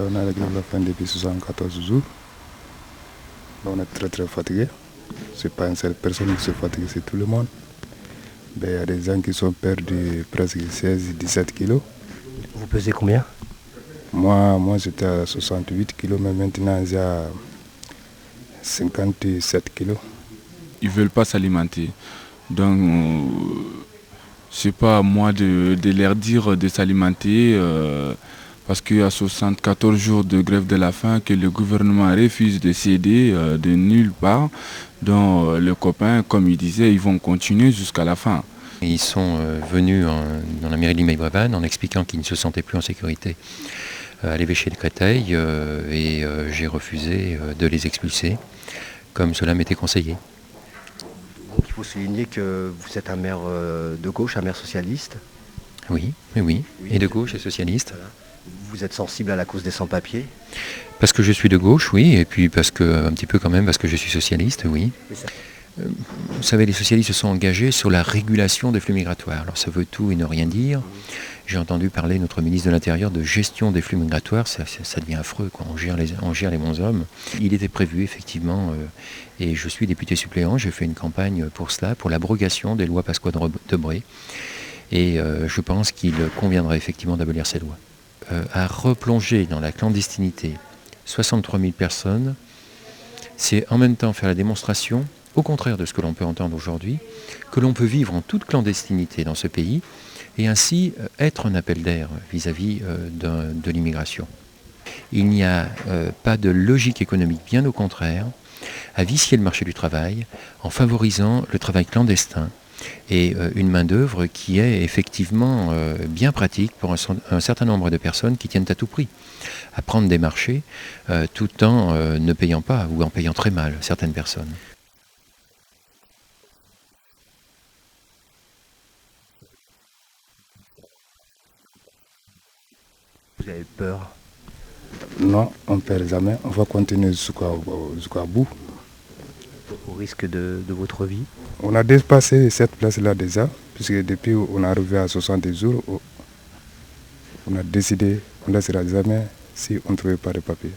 On a la grève de la faim depuis 74 jours. On est très très fatigué. Ce n'est pas une seule personne qui se fatigue, c'est tout le monde. Il y a des gens qui sont perdus presque 16-17 kilos. Vous pesez combien? Moi j'étais à 68 kilos, mais maintenant j'ai 57 kilos. Ils ne veulent pas s'alimenter. Donc, c'est pas à moi de leur dire de s'alimenter parce qu'il y a 74 jours de grève de la faim que le gouvernement refuse de céder de nulle part. Donc, les copains, comme ils disaient, ils vont continuer jusqu'à la fin. Ils sont venus dans la mairie de Limeil-Brévannes en expliquant qu'ils ne se sentaient plus en sécurité à l'évêché de Créteil et j'ai refusé de les expulser comme cela m'était conseillé. Donc il faut souligner que vous êtes un maire de gauche, un maire socialiste. Oui, et de gauche et socialiste. Voilà. Vous êtes sensible à la cause des sans-papiers? Parce que je suis de gauche, oui, et puis parce que, un petit peu quand même, parce que je suis socialiste, oui. Vous savez, les socialistes se sont engagés sur la régulation des flux migratoires. Alors ça veut tout et ne rien dire. J'ai entendu parler notre ministre de l'Intérieur de gestion des flux migratoires, ça devient affreux, quoi. On gère les bons hommes. Il était prévu effectivement, et je suis député suppléant, j'ai fait une campagne pour cela, pour l'abrogation des lois Pasqua-Debré, et je pense qu'il conviendrait effectivement d'abolir ces lois. À replonger dans la clandestinité 63 000 personnes, c'est en même temps faire la démonstration, au contraire de ce que l'on peut entendre aujourd'hui, que l'on peut vivre en toute clandestinité dans ce pays et ainsi être un appel d'air vis-à-vis de l'immigration. Il n'y a pas de logique économique, bien au contraire, à vicier le marché du travail en favorisant le travail clandestin et une main-d'œuvre qui est effectivement bien pratique pour un certain nombre de personnes qui tiennent à tout prix à prendre des marchés tout en ne payant pas ou en payant très mal certaines personnes. Vous avez peur? Non, on ne perd jamais. On va continuer jusqu'à bout. Au risque de votre vie? On a dépassé cette place-là déjà, puisque depuis on est arrivé à 60 jours, on a décidé qu'on ne laissera jamais si on ne trouvait pas de papier.